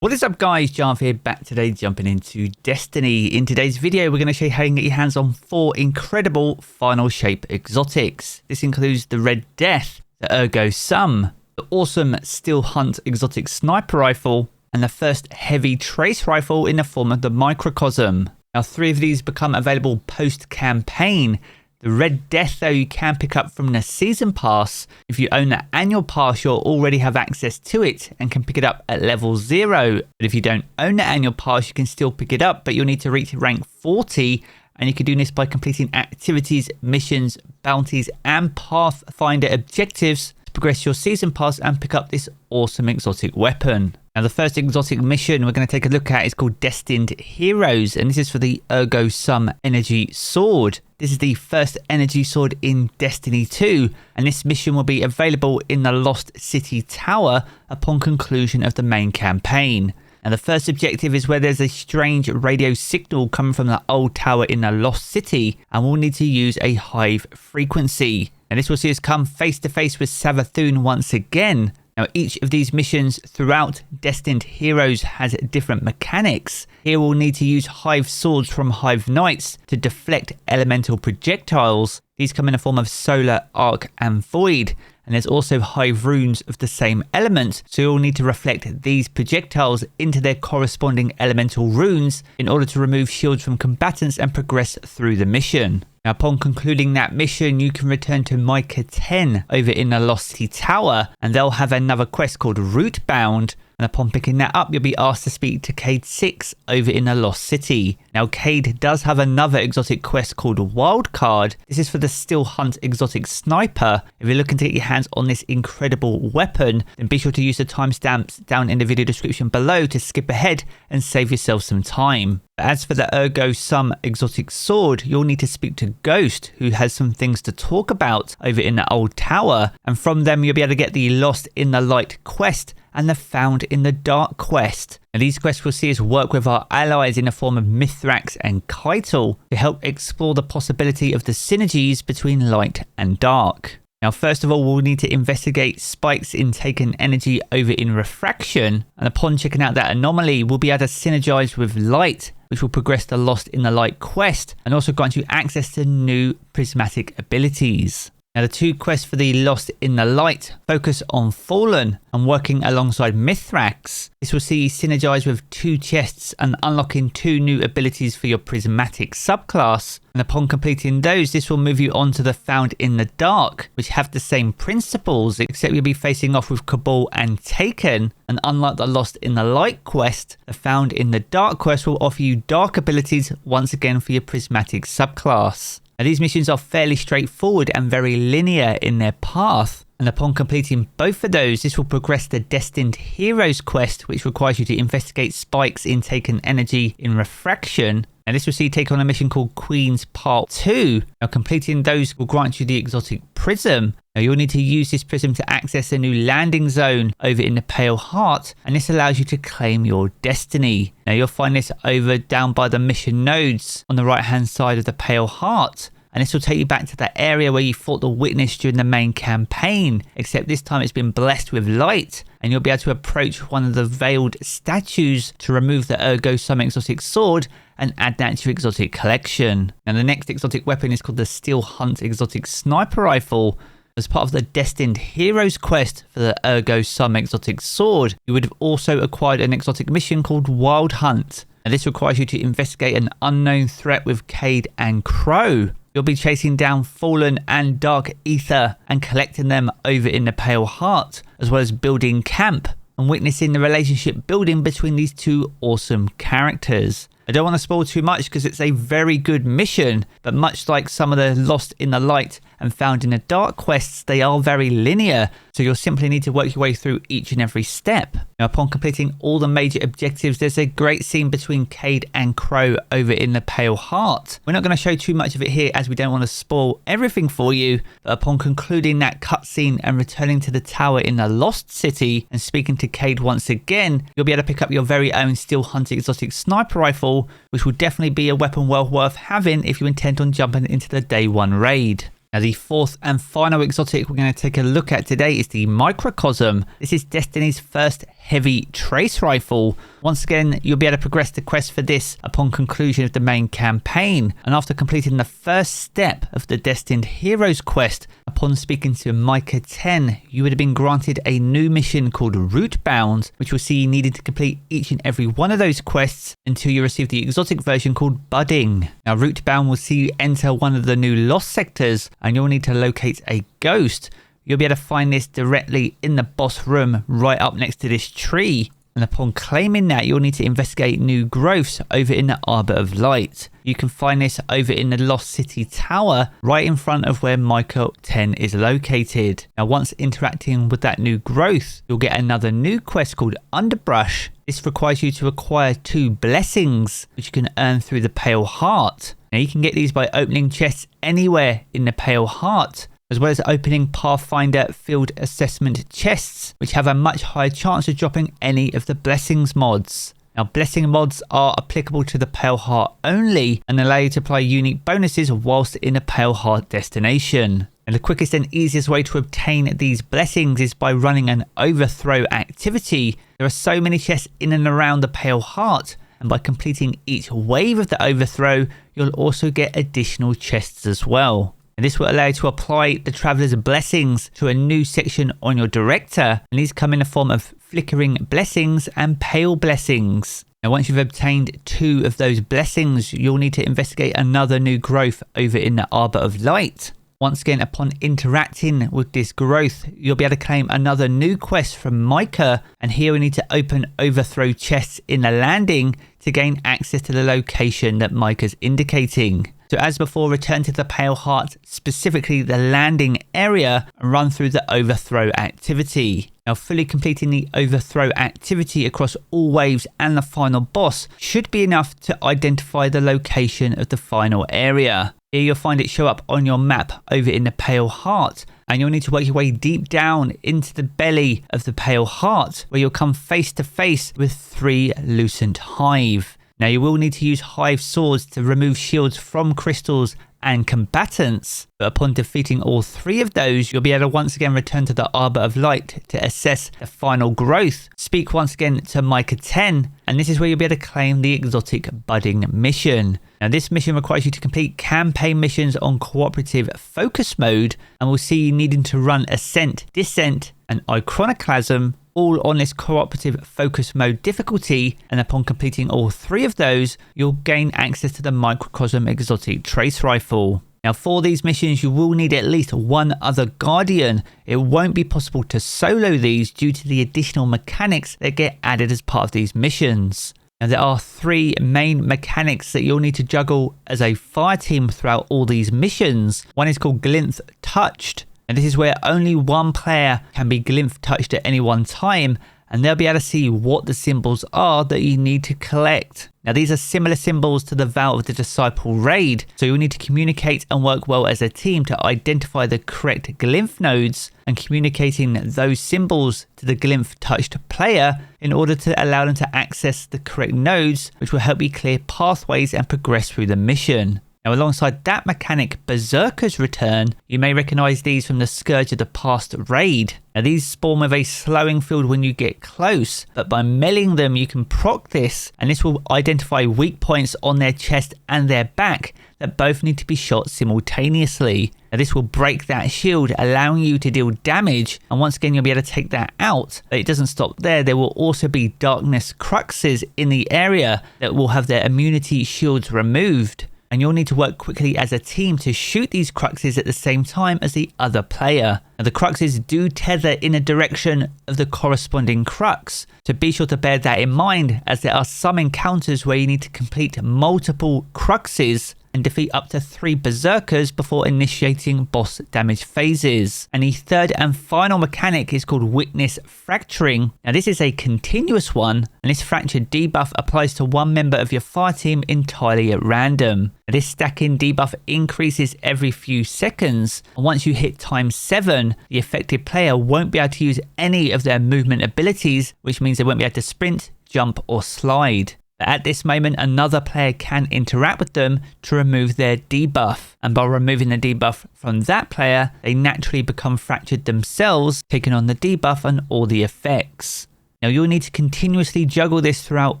What is up guys, Jarv here, back today jumping into Destiny. In today's video we're going to show you how you can get your hands on 4 incredible final shape exotics. This includes the Red Death, the Ergo Sum, the awesome Steel Hunt exotic sniper rifle, and the first heavy trace rifle in the form of the Microcosm. Now 3 of these become available post-campaign. The Red Death though you can pick up from the Season Pass. If you own the Annual Pass you'll already have access to it and can pick it up at level 0. But if you don't own the Annual Pass you can still pick it up, but you'll need to reach rank 40. And you can do this by completing activities, missions, bounties and Pathfinder objectives to progress your Season Pass and pick up this awesome exotic weapon. Now the first exotic mission we're going to take a look at is called Destined Heroes, and this is for the Ergo Sum Energy Sword. This is the first energy sword in Destiny 2, and this mission will be available in the Lost City Tower upon conclusion of the main campaign. And the first objective is where there's a strange radio signal coming from the old tower in the Lost City, and we'll need to use a hive frequency. And this will see us come face to face with Salvatori once again. Now each of these missions throughout Destined Heroes has different mechanics. Here we'll need to use Hive Swords from Hive Knights to deflect elemental projectiles. These come in the form of Solar, Arc and Void. And there's also Hive Runes of the same element, so you'll need to reflect these projectiles into their corresponding elemental runes in order to remove shields from combatants and progress through the mission. Now upon concluding that mission you can return to Micah 10 over in the Lost City Tower, and they'll have another quest called Root Bound. And upon picking that up, you'll be asked to speak to Cade 6 over in the Lost City. Now, Cade does have another exotic quest called Wildcard. This is for the Steel Hunt exotic sniper. If you're looking to get your hands on this incredible weapon, then be sure to use the timestamps down in the video description below to skip ahead and save yourself some time. As for the Ergo Sum exotic sword, you'll need to speak to Ghost, who has some things to talk about over in the old tower. And from them, you'll be able to get the Lost in the Light quest and the Found in the Dark quest. And these quests will see us work with our allies in the form of Mithrax and Keitel to help explore the possibility of the synergies between light and dark. Now first of all we'll need to investigate spikes in taken energy over in refraction, and upon checking out that anomaly we'll be able to synergize with light, which will progress the Lost in the Light quest and also grant you access to new prismatic abilities. Now the 2 quests for the Lost in the Light focus on Fallen and working alongside Mithrax. This will see you synergize with 2 chests and unlocking 2 new abilities for your prismatic subclass. And upon completing those, this will move you on to the Found in the Dark, which have the same principles, except you'll be facing off with Cabal and Taken. And unlike the Lost in the Light quest, the Found in the Dark quest will offer you dark abilities once again for your prismatic subclass. Now these missions are fairly straightforward and very linear in their path, and upon completing both of those this will progress the Destined Heroes quest, which requires you to investigate spikes in taken energy in refraction, and this will see you take on a mission called Queen's Part 2. Now completing those will grant you the exotic prism. Now you'll need to use this prism to access a new landing zone over in the Pale Heart, and this allows you to claim your destiny. Now you'll find this over down by the mission nodes on the right hand side of the Pale Heart. And this will take you back to that area where you fought the Witness during the main campaign, except this time it's been blessed with light, and you'll be able to approach one of the veiled statues to remove the Ergo Sum exotic sword and add that to your exotic collection. Now the next exotic weapon is called the Steel Hunt exotic sniper rifle. As part of the Destined Heroes quest for the Ergo Sum exotic sword, you would have also acquired an exotic mission called Wild Hunt. And this requires you to investigate an unknown threat with Cade and Crow. You'll be chasing down Fallen and Dark Ether and collecting them over in the Pale Heart, as well as building camp and witnessing the relationship building between these 2 awesome characters. I don't want to spoil too much because it's a very good mission, but much like some of the Lost in the Light and Found in the Dark quests, they are very linear, so you'll simply need to work your way through each and every step. Now upon completing all the major objectives, there's a great scene between Cade and Crow over in the Pale Heart. We're not going to show too much of it here as we don't want to spoil everything for you, but upon concluding that cutscene and returning to the tower in the Lost City and speaking to Cade once again, you'll be able to pick up your very own Steel Hunt exotic sniper rifle, which will definitely be a weapon well worth having if you intend on jumping into the Day 1 raid. Now Now, the fourth and final exotic we're going to take a look at today is the Microcosm. This is Destiny's first heavy trace rifle. Once again, you'll be able to progress the quest for this upon conclusion of the main campaign. And after completing the first step of the Destined Heroes quest, upon speaking to Micah 10, you would have been granted a new mission called Route Bound, which will see you needing to complete each and every one of those quests until you receive the exotic version called Budding. Now, Route Bound will see you enter one of the new lost sectors, and you'll need to locate a ghost. You'll be able to find this directly in the boss room right up next to this tree. And upon claiming that, you'll need to investigate new growths over in the Arbor of Light. You can find this over in the Lost City Tower, right in front of where Micah 10 is located. Now, once interacting with that new growth, you'll get another new quest called Underbrush. This requires you to acquire 2 blessings, which you can earn through the Pale Heart. Now, you can get these by opening chests anywhere in the Pale Heart, as well as opening Pathfinder Field Assessment chests, which have a much higher chance of dropping any of the Blessings mods. Now, Blessing mods are applicable to the Pale Heart only and allow you to apply unique bonuses whilst in a Pale Heart destination. And the quickest and easiest way to obtain these blessings is by running an overthrow activity. There are so many chests in and around the Pale Heart, and by completing each wave of the overthrow, you'll also get additional chests as well. And this will allow you to apply the Traveler's Blessings to a new section on your director, and these come in the form of Flickering Blessings and Pale Blessings. Now, once you've obtained 2 of those blessings, you'll need to investigate another new growth over in the Arbor of Light. Once again, upon interacting with this growth, you'll be able to claim another new quest from Micah, and here we need to open overthrow chests in the landing to gain access to the location that Micah's indicating. So as before, return to the Pale Heart, specifically the landing area, and run through the overthrow activity. Now, fully completing the overthrow activity across all waves and the final boss should be enough to identify the location of the final area. Here you'll find it show up on your map over in the Pale Heart, and you'll need to work your way deep down into the belly of the Pale Heart, where you'll come face to face with 3 Lucent Hive. Now, you will need to use Hive Swords to remove shields from crystals and combatants, but upon defeating all 3 of those, you'll be able to once again return to the Arbor of Light to assess the final growth. Speak once again to Micah 10, and this is where you'll be able to claim the exotic Budding mission. Now, this mission requires you to complete campaign missions on cooperative focus mode, and will see you needing to run Ascent, Descent, and Iconoclasm, all on this cooperative focus mode difficulty, and upon completing all 3 of those, you'll gain access to the Microcosm exotic trace rifle. Now, for these missions, you will need at least 1 other Guardian. It won't be possible to solo these due to the additional mechanics that get added as part of these missions. Now, there are 3 main mechanics that you'll need to juggle as a fire team throughout all these missions. One is called Glymph Touched, and this is where only 1 player can be Glymph touched at any one time, and they'll be able to see what the symbols are that you need to collect. Now, these are similar symbols to the Vow of the Disciple raid, so you'll need to communicate and work well as a team to identify the correct Glymph nodes, and communicating those symbols to the Glymph touched player in order to allow them to access the correct nodes, which will help you clear pathways and progress through the mission. Now, alongside that mechanic, Berserker's Return, you may recognise these from the Scourge of the Past raid. Now, these spawn with a slowing field when you get close, but by meleeing them you can proc this, and this will identify weak points on their chest and their back that both need to be shot simultaneously. Now, this will break that shield, allowing you to deal damage, and once again you'll be able to take that out. But it doesn't stop there. There will also be Darkness Cruxes in the area that will have their immunity shields removed, and you'll need to work quickly as a team to shoot these Cruxes at the same time as the other player. Now, the Cruxes do tether in a direction of the corresponding Crux, so be sure to bear that in mind, as there are some encounters where you need to complete multiple Cruxes and defeat up to 3 Berserkers before initiating boss damage phases. And the third and final mechanic is called Witness Fracturing. Now, this is a continuous one, and this fracture debuff applies to 1 member of your fire team entirely at random. Now, this stacking debuff increases every few seconds, and once you hit times 7, the affected player won't be able to use any of their movement abilities, which means they won't be able to sprint, jump or slide. But at this moment, another player can interact with them to remove their debuff. And by removing the debuff from that player, they naturally become fractured themselves, taking on the debuff and all the effects. Now you'll need to continuously juggle this throughout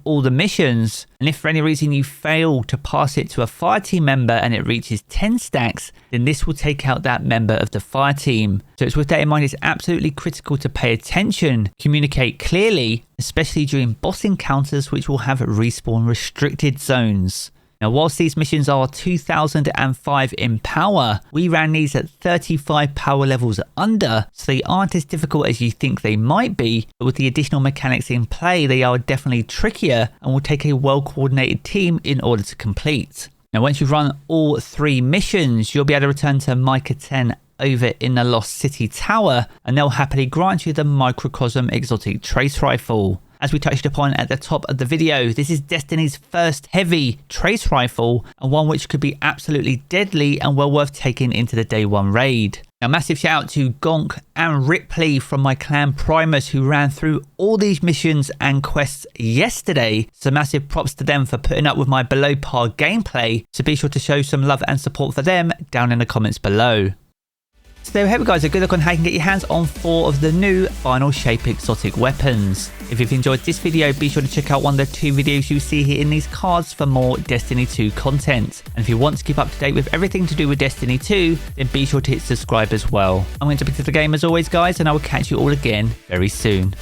all the missions, and if for any reason you fail to pass it to a fire team member and it reaches 10 stacks, then this will take out that member of the fire team. So it's with that in mind, it's absolutely critical to pay attention, communicate clearly, especially during boss encounters which will have respawn restricted zones. Now, whilst these missions are 2005 in power, we ran these at 35 power levels under, so they aren't as difficult as you think they might be, but with the additional mechanics in play, they are definitely trickier and will take a well-coordinated team in order to complete. Now, once you've run all 3 missions, you'll be able to return to Micah 10 over in the Lost City Tower, and they'll happily grant you the Microcosm exotic trace rifle. As we touched upon at the top of the video, this is Destiny's first heavy trace rifle, and one which could be absolutely deadly and well worth taking into the day 1 raid. Now, massive shout out to Gonk and Ripley from my clan Primus, who ran through all these missions and quests yesterday. So massive props to them for putting up with my below par gameplay. So be sure to show some love and support for them down in the comments below. So there we have it, guys, a good look on how you can get your hands on 4 of the new final shape exotic weapons. If you've enjoyed this video, be sure to check out one of the 2 videos you see here in these cards for more Destiny 2 content. And if you want to keep up to date with everything to do with Destiny 2, then be sure to hit subscribe as well. I'm going to pick up the game as always, guys, and I will catch you all again very soon.